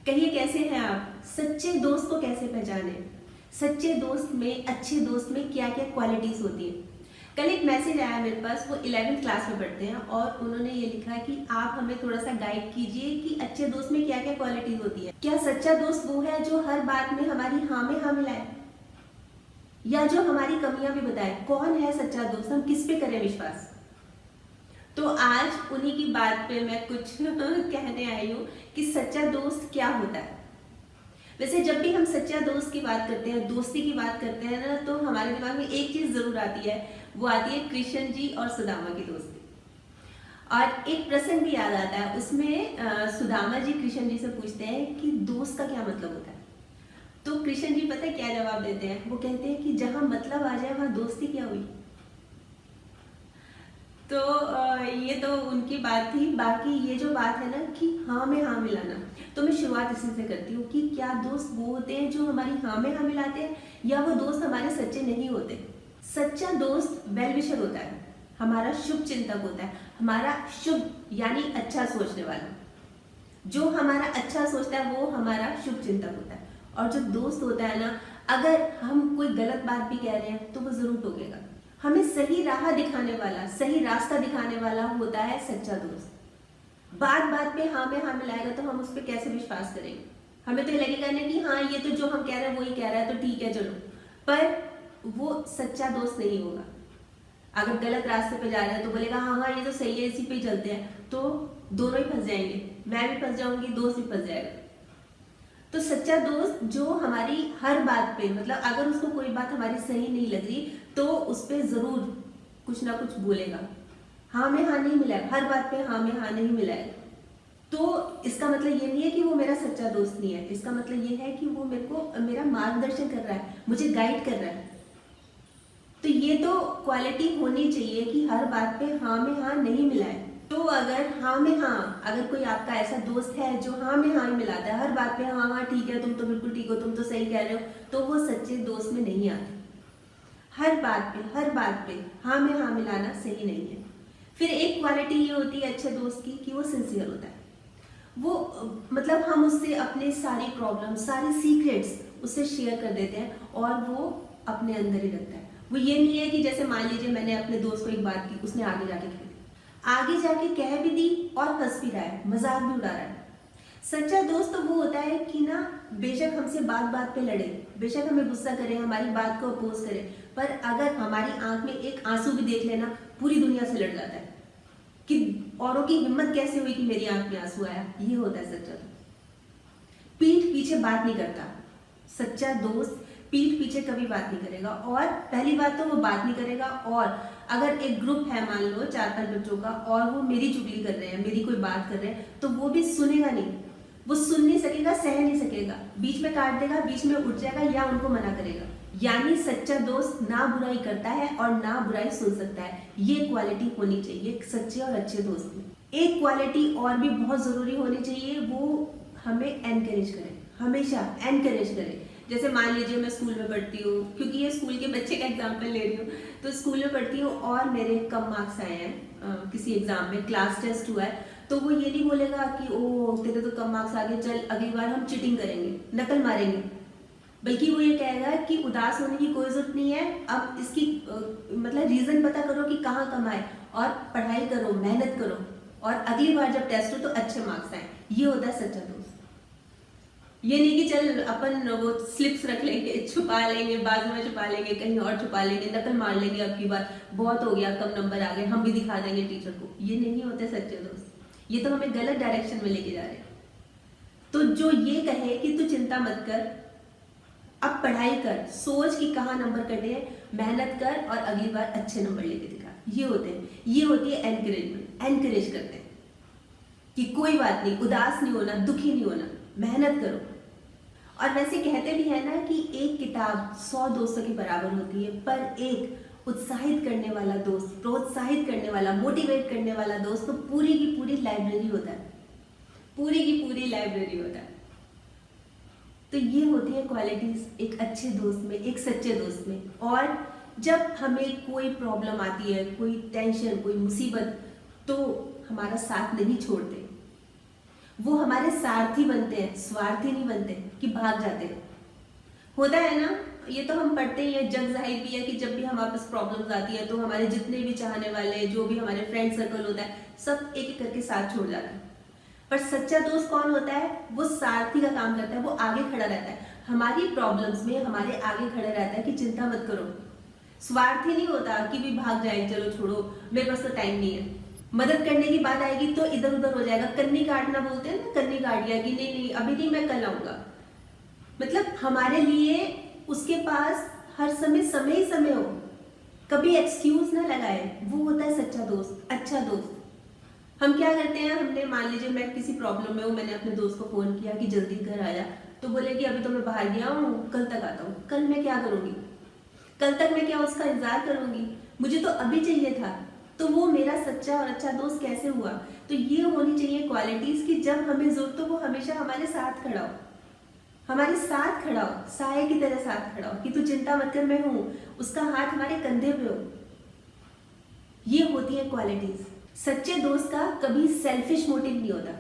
कहिए कैसे हैं आप? सच्चे दोस्त को कैसे पहचाने? सच्चे दोस्त में, अच्छे दोस्त में क्या क्या क्वालिटीज होती है? कल एक मैसेज आया मेरे पास, वो 11वीं क्लास में पढ़ते हैं और उन्होंने ये लिखा है कि आप हमें थोड़ा सा गाइड कीजिए कि अच्छे दोस्त में क्या क्या क्वालिटीज होती है। क्या सच्चा दोस्त वो है जो हर बात में हमारी हाँ में हाँ मिलाए या जो हमारी कमियां भी बताए? कौन है सच्चा दोस्त? हम किस पे करें विश्वास? तो आज उन्हीं की बात पे मैं कुछ कहने आई हूँ कि सच्चा दोस्त क्या होता है। वैसे जब भी हम सच्चा दोस्त की बात करते हैं, दोस्ती की बात करते हैं ना, तो हमारे दिमाग में एक चीज जरूर आती है, वो आती है कृष्ण जी और सुदामा की दोस्ती। और एक प्रसंग भी याद आता है, उसमें सुदामा जी कृष्ण जी से पूछते हैं कि दोस्त का क्या मतलब होता है। तो कृष्ण जी पता है क्या जवाब देते हैं? वो कहते हैं कि जहां मतलब आ जाए वहां दोस्ती क्या हुई। तो ये तो उनकी बात थी। बाकी ये जो बात है ना कि हाँ में हाँ मिलाना, तो मैं शुरुआत इसी से करती हूँ कि क्या दोस्त वो होते हैं जो हमारी हाँ में हाँ मिलाते हैं या वो दोस्त हमारे सच्चे नहीं होते। सच्चा दोस्त वेल विशर होता है, हमारा शुभ चिंतक होता है, हमारा शुभ यानी अच्छा सोचने वाला। जो हमारा अच्छा सोचता है वो हमारा शुभ चिंतक होता है। और जो दोस्त होता है ना, अगर हम कोई गलत बात भी कह रहे हैं तो वो जरूर टोकेगा। हमें सही राह दिखाने वाला, सही रास्ता दिखाने वाला होता है सच्चा दोस्त। बात बात पे हाँ में हाँ मिलाएगा तो हम उस पर कैसे विश्वास करेंगे? हमें तो लगेगा ना कि हाँ ये तो जो हम कह रहे हैं वही कह रहा है तो ठीक है चलो, पर वो सच्चा दोस्त नहीं होगा। अगर गलत रास्ते पे जा रहे हैं तो बोलेगा हाँ हाँ ये तो सही है, इसी पे ही चलते हैं, तो दोनों ही फंस जाएंगे, मैं भी फंस जाऊंगी, दोस्त भी फंस जाएगा। तो सच्चा दोस्त जो हमारी हर बात पे, मतलब अगर उसको कोई बात हमारी सही नहीं लग रही तो उस पर जरूर कुछ ना कुछ बोलेगा। हाँ में हाँ नहीं मिलाएगा, हर बात पे हाँ में हाँ नहीं मिलाएगा। तो इसका मतलब ये नहीं है कि वो मेरा सच्चा दोस्त नहीं है, इसका मतलब ये है कि वो मेरे को मेरा मार्गदर्शन कर रहा है, मुझे गाइड कर रहा है। तो ये तो क्वालिटी होनी चाहिए कि हर बात पे हाँ में हाँ नहीं मिलाए। तो अगर हाँ में हाँ, अगर कोई आपका ऐसा दोस्त है जो हाँ में हाँ मिलाता है, हर बात पे हाँ हाँ ठीक है, तुम तो बिल्कुल ठीक हो, तुम तो सही कह रहे हो, तो वो सच्चे दोस्त में नहीं आते। हर बात पे हाँ में हाँ मिलाना सही नहीं है। फिर एक क्वालिटी ये होती है अच्छे दोस्त की कि वो सिंसियर होता है। वो मतलब हम उससे अपने सारी प्रॉब्लम, सारी सीक्रेट्स उससे शेयर कर देते हैं और वो अपने अंदर ही रखता है। वो ये नहीं है कि जैसे मान लीजिए मैंने अपने दोस्त को एक बात की, उसने आगे जाके कह भी दी और हंस भी रहा है, मजाक भी उड़ा रहा है। सच्चा दोस्त तो वो होता है कि ना, बेशक हमसे बात बात पे लड़े, बेशक हमें गुस्सा करे, हमारी बात को अपोज करे, पर अगर हमारी आंख में एक आंसू भी देख लेना, पूरी दुनिया से लड़ जाता है कि औरों की हिम्मत कैसे हुई कि मेरी आंख में आंसू आया। ये होता है सच्चा दोस्त। पीठ पीछे बात नहीं करता। सच्चा दोस्त पीठ पीछे कभी बात नहीं करेगा। और पहली बात तो वो बात नहीं करेगा, और अगर एक ग्रुप है मान लो 4-5 बच्चों का और वो मेरी चुगली कर रहे हैं, मेरी कोई बात कर रहे हैं, तो वो भी सुनेगा नहीं, वो सुन नहीं सकेगा, सह नहीं सकेगा, बीच में काट देगा, बीच में उठ जाएगा या उनको मना करेगा। यानी सच्चा दोस्त ना बुराई करता है और ना बुराई सुन सकता है। ये क्वालिटी होनी चाहिए सच्चे और अच्छे दोस्त में। एक क्वालिटी और भी बहुत जरूरी होनी चाहिए, वो हमें एनकरेज करे, हमेशा एनकरेज करे। जैसे मान लीजिए मैं स्कूल में पढ़ती हूँ, क्योंकि ये स्कूल के बच्चे का एग्जाम्पल ले रही हूँ, तो स्कूल में पढ़ती हूँ और मेरे कम मार्क्स आए हैं किसी एग्जाम में, क्लास टेस्ट हुआ है, तो वो ये नहीं बोलेगा कि ओ तेरे तो कम मार्क्स आ गए, चल अगली बार हम चीटिंग करेंगे, नकल मारेंगे। बल्कि वो ये कहेगा कि उदास होने की कोई जरूरत नहीं है, अब इसकी मतलब रीजन पता करो कि कहाँ कम आए और पढ़ाई करो, मेहनत करो, और अगली बार जब टेस्ट हो तो अच्छे मार्क्स आए। ये होता है सच्चा दोस्त। ये नहीं कि चल अपन वो स्लिप्स रख लेंगे, छुपा लेंगे, बाजू में छुपा लेंगे, कहीं और छुपा लेंगे, नकल मार लेंगे, अब की बार बहुत हो गया, कम नंबर आ गए, हम भी दिखा देंगे टीचर को। ये नहीं होते सच्चे दोस्त, ये तो हमें गलत डायरेक्शन में लेके जा रहे हैं। तो जो ये कहे कि तू चिंता मत कर, अब पढ़ाई कर, सोच कि कहाँ नंबर कटे, मेहनत कर और अगली बार अच्छे नंबर लेके दिखा, ये होते हैं। ये होती है एनकरेजमेंट। एनकरेज करते हैं कि कोई बात नहीं, उदास नहीं होना, दुखी नहीं होना, मेहनत करो। और वैसे कहते भी है ना कि एक किताब 100 दोस्तों के बराबर होती है, पर एक उत्साहित करने वाला दोस्त, प्रोत्साहित करने वाला, मोटिवेट करने वाला दोस्त तो पूरी की पूरी लाइब्रेरी होता है, पूरी की पूरी लाइब्रेरी होता है। तो ये होती है क्वालिटीज एक अच्छे दोस्त में, एक सच्चे दोस्त में। और जब हमें कोई प्रॉब्लम आती है, कोई टेंशन, कोई मुसीबत, तो हमारा साथ नहीं छोड़ते, वो हमारे सारथी बनते हैं, स्वार्थी नहीं बनते कि भाग जाते हैं। होता है ना, ये तो हम पढ़ते ही हैं, जग जाहिर भी है कि जब भी हमारे पास प्रॉब्लम्स आती है तो हमारे जितने भी चाहने वाले, जो भी हमारे फ्रेंड सर्कल होता है, सब एक एक करके साथ छोड़ जाते हैं। पर सच्चा दोस्त कौन होता है? वो सारथी का काम करता है, वो आगे खड़ा रहता है, हमारी प्रॉब्लम्स में हमारे आगे खड़ा रहता है कि चिंता मत करो। स्वार्थी नहीं होता कि भी भाग जाए, चलो छोड़ो, मेरे पास तो टाइम नहीं है। मदद करने की बात आएगी तो इधर उधर हो जाएगा, कन्नी काटना बोलते हैं ना, कन्नी काट लिया कि नहीं नहीं अभी नहीं, मैं कल आऊंगा। मतलब हमारे लिए उसके पास हर समय समय ही समय हो, कभी एक्सक्यूज ना लगाए, वो होता है सच्चा दोस्त, अच्छा दोस्त। हम क्या करते हैं, हमने मान लीजिए मैं किसी प्रॉब्लम में हूँ, मैंने अपने दोस्त को फोन किया कि जल्दी घर आया, तो बोले कि अभी तो मैं बाहर गया हूँ, कल तक आता हूँ। कल मैं क्या करूँगी? कल तक मैं क्या उसका इंतजार करूँगी? मुझे तो अभी चाहिए था। तो वो मेरा सच्चा और अच्छा दोस्त कैसे हुआ? तो ये होनी चाहिए क्वालिटीज कि जब हमें जरूरत हो वो हमेशा हमारे साथ खड़ा हो, हमारे साथ खड़ा हो, साये की तरह साथ खड़ा हो कि तू चिंता मत कर, मैं हूं। उसका हाथ हमारे कंधे पे हो। ये होती है क्वालिटीज। सच्चे दोस्त का कभी सेल्फिश मोटिव नहीं होता।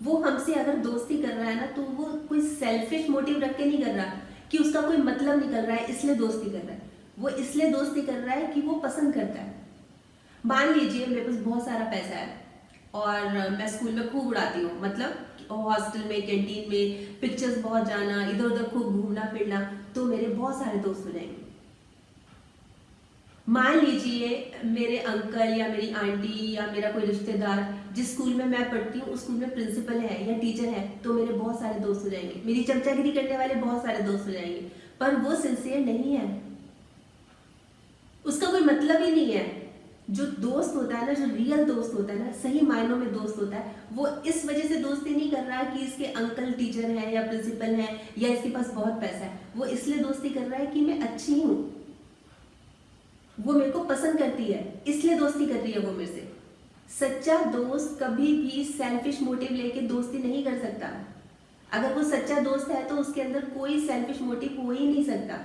वो हमसे अगर दोस्ती कर रहा है ना, तो वो कोई सेल्फिश मोटिव रख के नहीं कर रहा कि उसका कोई मतलब निकल रहा है इसलिए दोस्ती कर रहा है। वो इसलिए दोस्ती कर रहा है कि वो पसंद करता है। मान लीजिए मेरे पास बहुत सारा पैसा है और मैं स्कूल में खूब उड़ाती हूँ, मतलब हॉस्टल में, कैंटीन में, पिक्चर्स बहुत जाना, इधर उधर खूब घूमना फिरना, तो मेरे बहुत सारे दोस्त हो जाएंगे। मान लीजिए मेरे अंकल या मेरी आंटी या मेरा कोई रिश्तेदार जिस स्कूल में मैं पढ़ती हूँ उस स्कूल में प्रिंसिपल है या टीचर है, तो मेरे बहुत सारे दोस्त हो जाएंगे। मेरी चमचागिरी करने वाले बहुत सारे दोस्त हो जाएंगे, पर वो सिंसियर नहीं है, उसका कोई मतलब ही नहीं है। जो दोस्त होता है ना, जो रियल दोस्त होता है ना, सही मायनों में दोस्त होता है, वो इस वजह से दोस्ती नहीं कर रहा है कि इसके अंकल टीचर हैं या प्रिंसिपल हैं या इसके पास बहुत पैसा है। वो इसलिए दोस्ती कर रहा है कि मैं अच्छी हूँ, वो मेरे को पसंद करती है, इसलिए दोस्ती कर रही है वो मेरे से। सच्चा दोस्त कभी भी सेल्फिश मोटिव लेके दोस्ती नहीं कर सकता। अगर वो सच्चा दोस्त है तो उसके अंदर कोई सेल्फिश मोटिव हो ही नहीं सकता।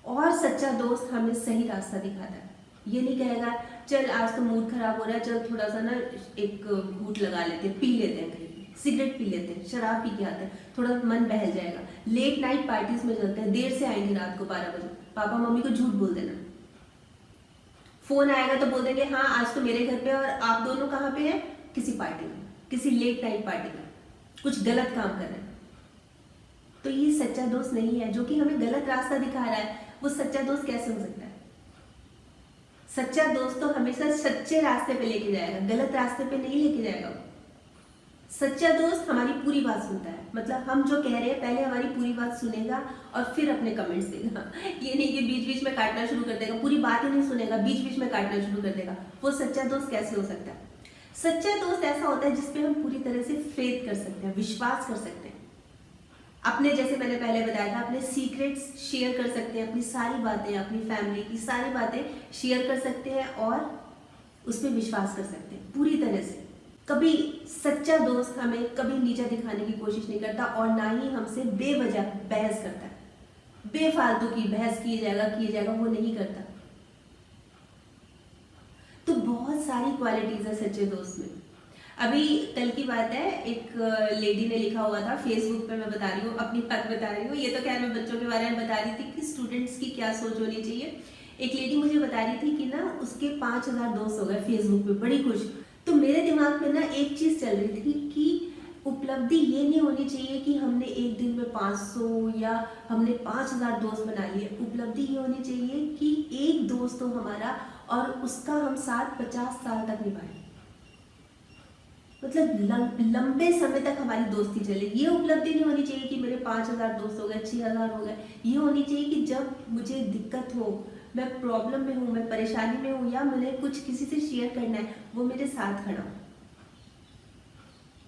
और सच्चा दोस्त हमें सही रास्ता दिखाता है। ये नहीं कहेगा चल आज तो मूड खराब हो रहा है, चल थोड़ा सा ना एक घूंट लगा लेते हैं, पी लेते हैं, कहीं सिगरेट पी लेते हैं, शराब पी के आते हैं, थोड़ा मन बहल जाएगा। लेट नाइट पार्टीज में चलते हैं, देर से आएंगे रात को 12 बजे, पापा मम्मी को झूठ बोल देना। फोन आएगा तो बोल देंगे हाँ आज तो मेरे घर पे और आप दोनों कहाँ पे हैं, किसी पार्टी में, किसी लेट नाइट पार्टी में, कुछ गलत काम कर रहे हैं। तो ये सच्चा दोस्त नहीं है जो कि हमें गलत रास्ता दिखा रहा है। वो सच्चा दोस्त कैसे हो सकता है? सच्चा दोस्त तो हमेशा सच्चे रास्ते पे लेके जाएगा, गलत रास्ते पे नहीं लेके जाएगा। सच्चा दोस्त हमारी पूरी बात सुनता है, मतलब हम जो कह रहे हैं पहले हमारी पूरी बात सुनेगा और फिर अपने कमेंट्स देगा। ये नहीं कि बीच बीच में काटना शुरू कर देगा, पूरी बात ही नहीं सुनेगा, बीच बीच में काटना शुरू कर देगा। वो सच्चा दोस्त कैसे हो सकता है? सच्चा दोस्त ऐसा होता है जिसपे हम पूरी तरह से फेथ कर सकते हैं, विश्वास कर सकते हैं। अपने, जैसे मैंने पहले बताया था, अपने सीक्रेट्स शेयर कर सकते हैं, अपनी सारी बातें, अपनी फैमिली की सारी बातें शेयर कर सकते हैं और उस पर विश्वास कर सकते हैं पूरी तरह से। कभी सच्चा दोस्त हमें कभी नीचा दिखाने की कोशिश नहीं करता और ना ही हमसे बेवजह बहस करता है। बेफालतू की बहस किए जाएगा वो नहीं करता। तो बहुत सारी क्वालिटीज है सच्चे दोस्त में। अभी कल की बात है, एक लेडी ने लिखा हुआ था फेसबुक पे, मैं बता रही हूँ, अपनी बात बता रही हूँ, ये तो खैर मैं बच्चों के बारे में बता रही थी कि स्टूडेंट्स की क्या सोच होनी चाहिए। एक लेडी मुझे बता रही थी कि ना उसके 5000 दोस्त हो गए फेसबुक पे, बड़ी खुश। तो मेरे दिमाग में ना एक चीज चल रही थी कि उपलब्धि ये नहीं होनी चाहिए कि हमने एक दिन में 500 या हमने 5000 दोस्त बना लिए। उपलब्धि ये होनी चाहिए कि एक दोस्त हो हमारा और उसका हम साथ 50 साल तक निभाएं, मतलब लंबे समय तक हमारी दोस्ती चले। ये उपलब्धि नहीं होनी चाहिए कि मेरे 5000 दोस्त हो गए, 6000 हो गए। ये होनी चाहिए कि जब मुझे दिक्कत हो, मैं प्रॉब्लम में हूँ, मैं परेशानी में हूँ या मुझे कुछ किसी से शेयर करना है, वो मेरे साथ खड़ा हो।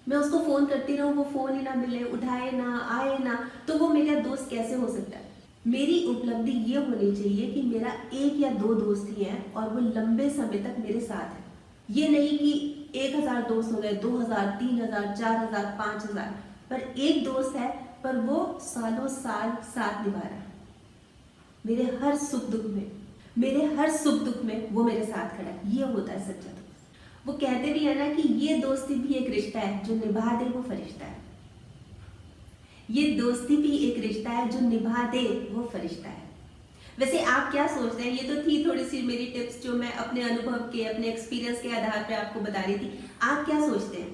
मैं उसको फोन करती रहूँ, वो फोन ही ना मिले, उठाए ना, आए ना, तो वो मेरा दोस्त कैसे हो सकता है? मेरी उपलब्धि ये होनी चाहिए कि मेरा एक या दो दोस्त ही हैं और वो लंबे समय तक मेरे साथ है। ये नहीं कि 1000 दोस्त हो गए, 2000, 3000, 4000, 5000, पर एक दोस्त है पर वो सालों साल साथ निभा रहा है। मेरे हर सुख दुख में वो मेरे साथ खड़ा है। ये होता है सच्चा दोस्त। वो कहते भी है ना कि ये दोस्ती भी एक रिश्ता है, जो निभा दे वो फरिश्ता है। ये दोस्ती भी एक रिश्ता है, जो निभा दे वो फरिश्ता है। वैसे आप क्या सोचते हैं? ये तो थी थोड़ी सी मेरी टिप्स जो मैं अपने अनुभव के, अपने एक्सपीरियंस के आधार पे आपको बता रही थी। आप क्या सोचते हैं?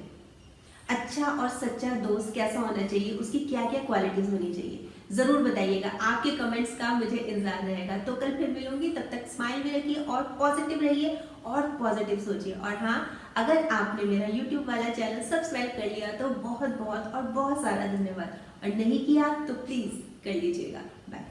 अच्छा और सच्चा दोस्त कैसा होना चाहिए, उसकी क्या क्या क्वालिटीज होनी चाहिए, जरूर बताइएगा। आपके कमेंट्स का मुझे इंतजार रहेगा। तो कल फिर मिलूंगी, तब तक स्माइल में रखिए और पॉजिटिव रहिए और पॉजिटिव सोचिए। और हाँ, अगर आपने मेरा यूट्यूब वाला चैनल सब्सक्राइब कर लिया तो बहुत बहुत और बहुत सारा धन्यवाद, और नहीं किया तो प्लीज कर लीजिएगा। बाय।